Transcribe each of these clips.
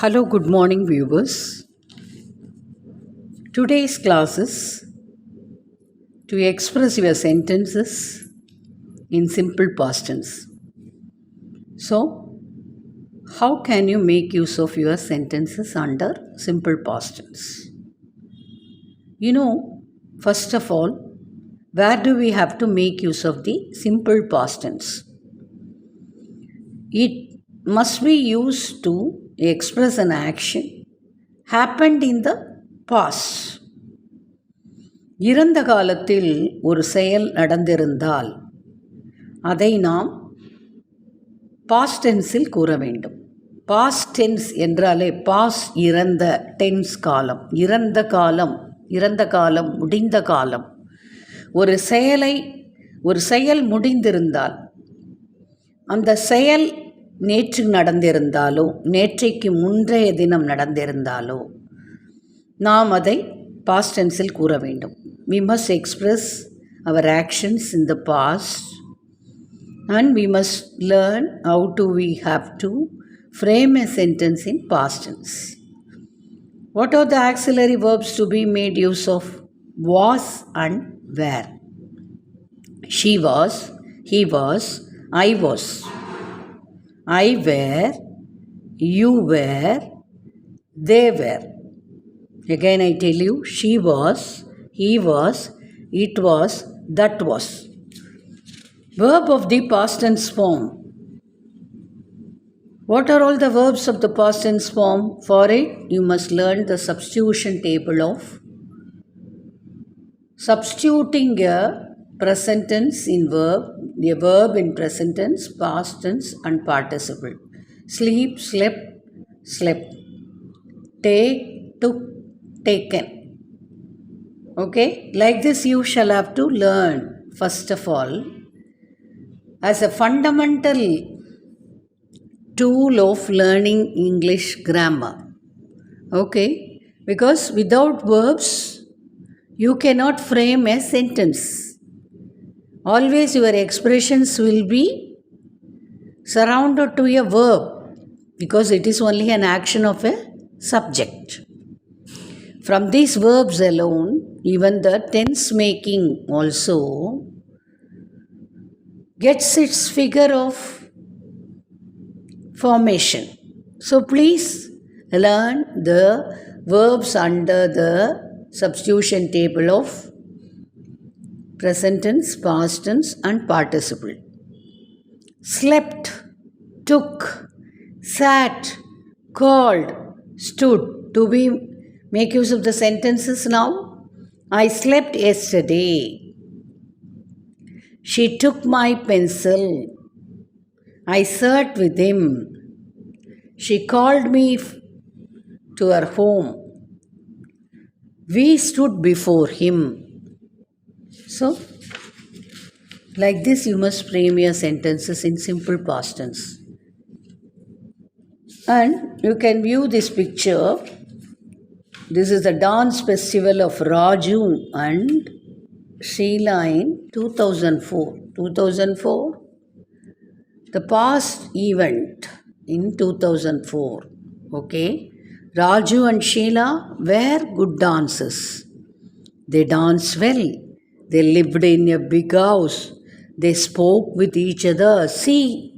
Hello, good morning, viewers. Today's class is to express your sentences in simple past tense. So, how can you make use of your sentences under simple past tense? First of all, where do we have to make use of the simple past tense? It must be used to express an action happened in the past. இறந்த காலத்தில் ஒரு செயல் நடந்திருந்தால் அதை நாம் past டென்ஸில் கூற வேண்டும். Past tense என்றாலே past இறந்த, டென்ஸ் காலம், இறந்த காலம், முடிந்த காலம். ஒரு செயல் முடிந்திருந்தால் அந்த செயல் நேற்று நடந்திருந்தாலோ நேற்றைக்கு முன்றைய தினம் நடந்திருந்தாலோ நாம் அதை past tense-இல் கூற வேண்டும். We must express our actions in the past and we must learn how to we have to frame a sentence in past tense. What are the auxiliary verbs to be made use of? Was and were. She was, he was, I was. I were, you were, they were. Again I tell you, she was, he was, it was, that was. Verb of the past tense form. What are all the verbs of the past tense form? For it, you must learn the substitution table of substituting a present tense in verb, a verb in present tense, past tense and participle. Sleep, slept, slept. Take, took, taken. Okay, like this you shall have to learn first of all as a fundamental tool of learning English grammar. Okay, because without verbs you cannot frame a sentence. Always your expressions will be surrounded to a verb because it is only an action of a subject. From these verbs alone, even the tense making also gets its figure of formation. So please learn the verbs under the substitution table of present tense, past tense and participle. Slept, took, sat, called, stood. To be make use of the sentences now. I slept yesterday. She took my pencil. I sat with him. She called me to her home. We stood before him. So, like this you must frame your sentences in simple past tense. And you can view this picture. This is the dance festival of Raju and Sheila in 2004. 2004, the past event in 2004. Okay, Raju and Sheila were good dancers. They danced well. They lived in a big house. They spoke with each other. See,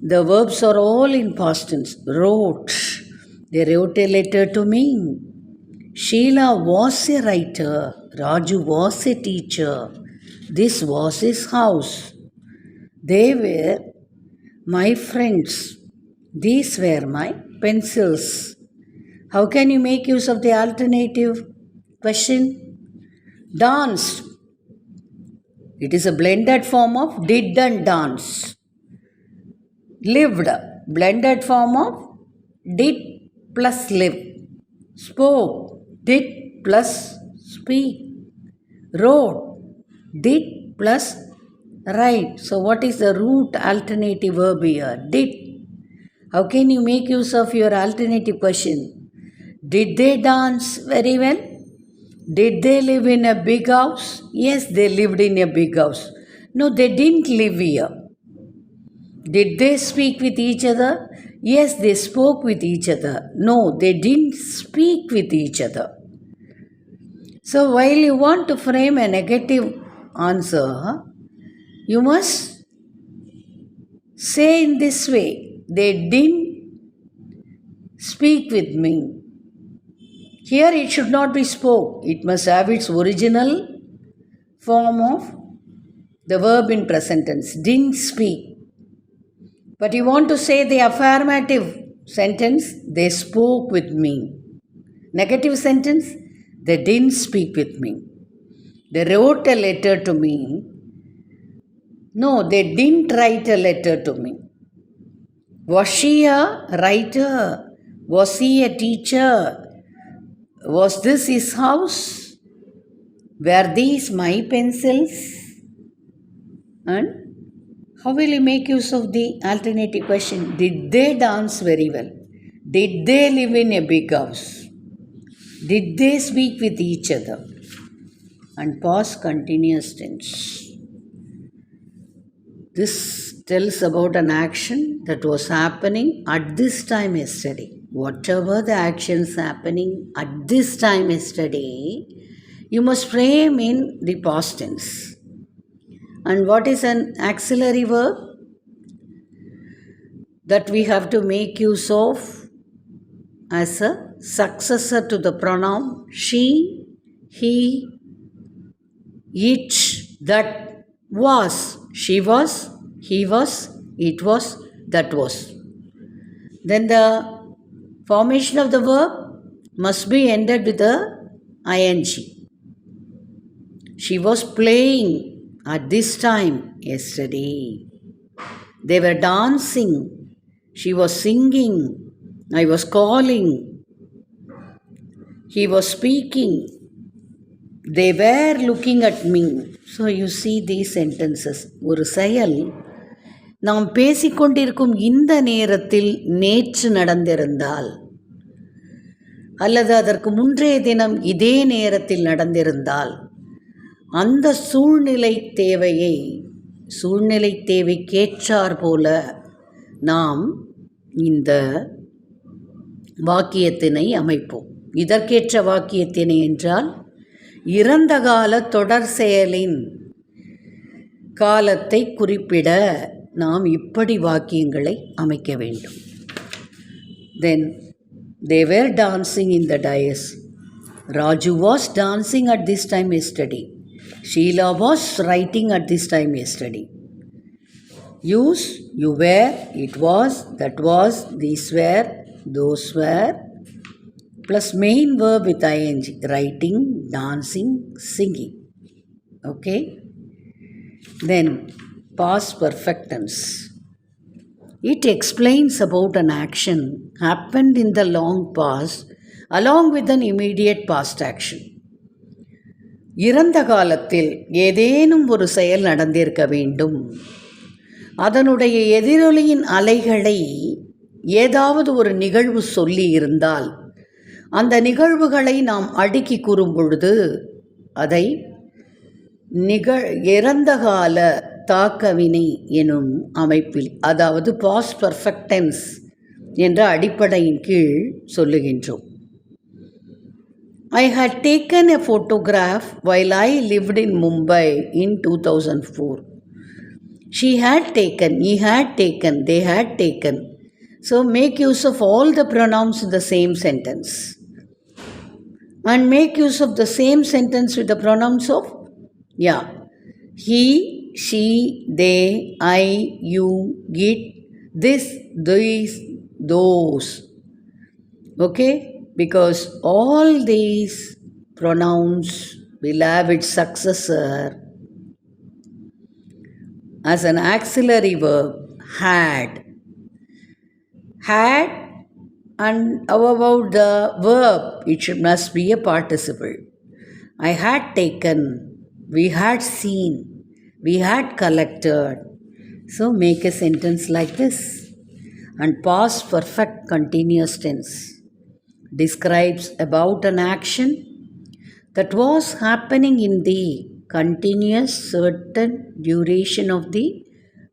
the verbs are all in past tense. Wrote. They wrote a letter to me. Sheila was a writer. Raju was a teacher. This was his house. They were my friends. These were my pencils. How can you make use of the alternative question? Danced. It is a blended form of did and dance. Lived. Blended form of did plus live. Spoke. Did plus speak. Wrote. Did plus write. So what is the root alternative verb here? Did. How can you make use of your alternative question? Did they dance very well? Did they live in a big house? Yes, they lived in a big house. No, they didn't live here. Did they speak with each other? Yes, they spoke with each other. No, they didn't speak with each other. So while you want to frame a negative answer, you must say in this way, they didn't speak with me. Here it should not be spoke. It must have its original form of the verb in present tense. Didn't speak. But you want to say the affirmative sentence, they spoke with me. Negative sentence, they didn't speak with me. They wrote a letter to me. No, they didn't write a letter to me. Was she a writer? Was he a teacher? Was this his house? Were these my pencils? And how will you make use of the alternative question? Did they dance very well? Did they live in a big house? Did they speak with each other? And past continuous tense. This tells about an action that was happening at this time yesterday. Whatever the actions happening at this time yesterday, you must frame in the past tense. And what is an auxiliary verb? That we have to make use of as a successor to the pronoun she, he, it, that was. She was, he was, it was, that was. Then the formation of the verb must be ended with the ing. She was playing at this time yesterday. They were dancing. She was singing. I was calling. He was speaking. They were looking at me. So you see these sentences. ஒரு செயல் நாம் பேசிக்கொண்டிருக்கும் இந்த நேரத்தில் நேற்று நடந்திருந்தால் அல்லது அதற்கு முன்றைய தினம் இதே நேரத்தில் நடந்திருந்தால் அந்த சூழ்நிலை தேவைக்கேற்றார் போல நாம் இந்த வாக்கியத்தினை அமைப்போம். இதற்கேற்ற வாக்கியத்தினை என்றால் இறந்த கால தொடர் செயலின் காலத்தை குறிப்பிட நாம் இப்படி வாக்கியங்களை அமைக்க வேண்டும். தென் they were dancing in the dais. Raju was dancing at this time yesterday. Sheila was writing at this time yesterday. Use you were, it was, that was, these were, those were, plus main verb with ing, writing, dancing, singing. Okay? Then past perfect tense. It explains about an action happened in the long past along with an immediate past action. இறந்த காலத்தில் ஏதேனும் ஒரு செயல் நடந்திருக்க வேண்டும். அதனுடைய எதிரொலியின் அலைகளை ஏதாவது ஒரு நிகழ்வு சொல்லி இருந்தால் அந்த நிகழ்வுகளை நாம் அடுக்கி கூறும் பொழுது அதை இறந்த கால தாக்கவினை எனும் அமைப்பில், அதாவது பாஸ்ட் பர்ஃபெக்ட் டென்ஸ் என்ற அடிப்படையின் கீழ் சொல்லுகின்றோம். I had taken a photograph while I lived in Mumbai in 2004. She had taken, he had taken, they had taken. So make use of all the pronouns in the same sentence. And make use of the same sentence with the pronouns of, he, she, they, I, you, it, this, these, those. Okay? Because all these pronouns will have its successor as an auxiliary verb, had. Had, and how about the verb? It must be a participle. I had taken, we had seen, we had collected. So make a sentence like this. And past perfect continuous tense describes about an action that was happening in the continuous certain duration of the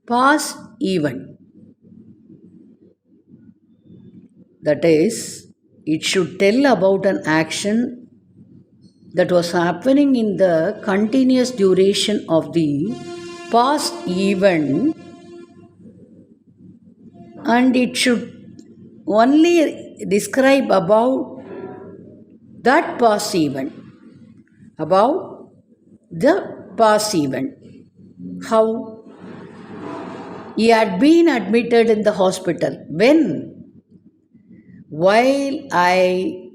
past event. That is, it should tell about an action that was happening in the continuous duration of the past event, and it should only describe about that past event, about the past event, how he had been admitted in the hospital. When? While I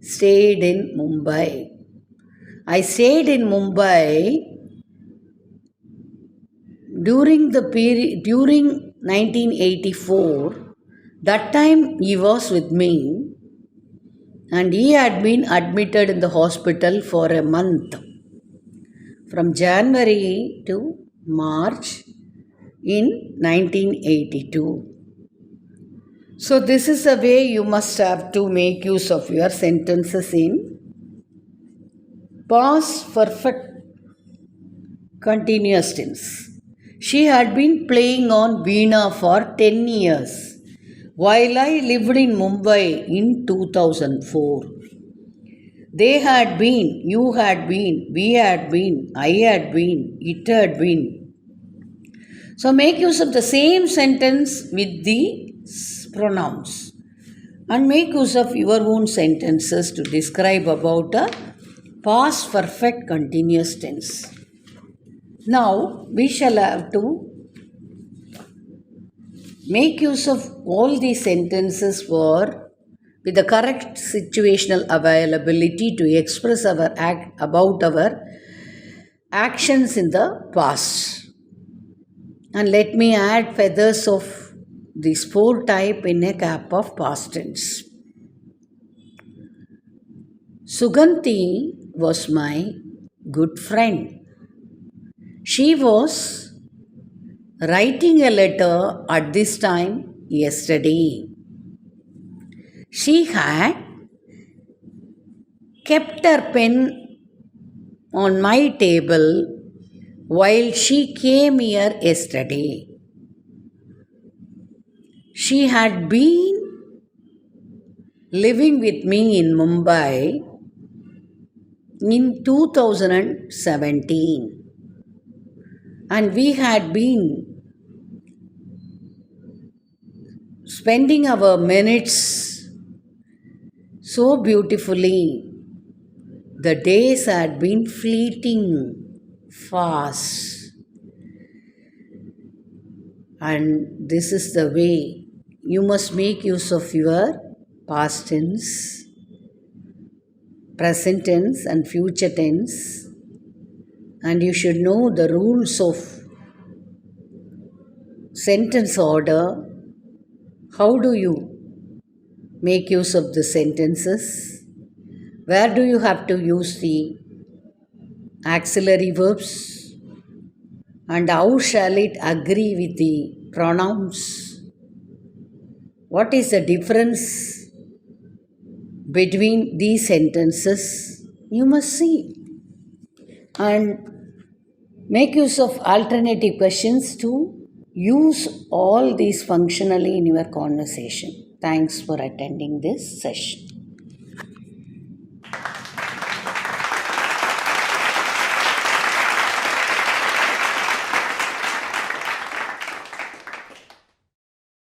stayed in Mumbai. I stayed in Mumbai during 1984. That time he was with me, and he had been admitted in the hospital for a month, from January to March in 1982. So this is the way you must have to make use of your sentences in past perfect continuous tense. She had been playing on Veena for 10 years while I lived in Mumbai in 2004. They had been, you had been, we had been, I had been, it had been. So make use of the same sentence with the pronouns and make use of your own sentences to describe about a past perfect continuous tense. Now we shall have to make use of all these sentences with the correct situational availability to express about our actions in the past. And let me add feathers of these 4 types in a cap of past tense. Suganti was my good friend. She was writing a letter at this time yesterday. She had kept her pen on my table while she came here yesterday. She had been living with me in Mumbai in 2017, and we had been spending our minutes so beautifully. The days had been fleeting fast, and this is the way you must make use of your past tense, present tense and future tense, and you should know the rules of sentence order. How do you make use of the sentences? Where do you have to use the auxiliary verbs? And how shall it agree with the pronouns? What is the difference between these sentences? You must see. And make use of alternative questions to use all these functionally in your conversation. Thanks for attending this session.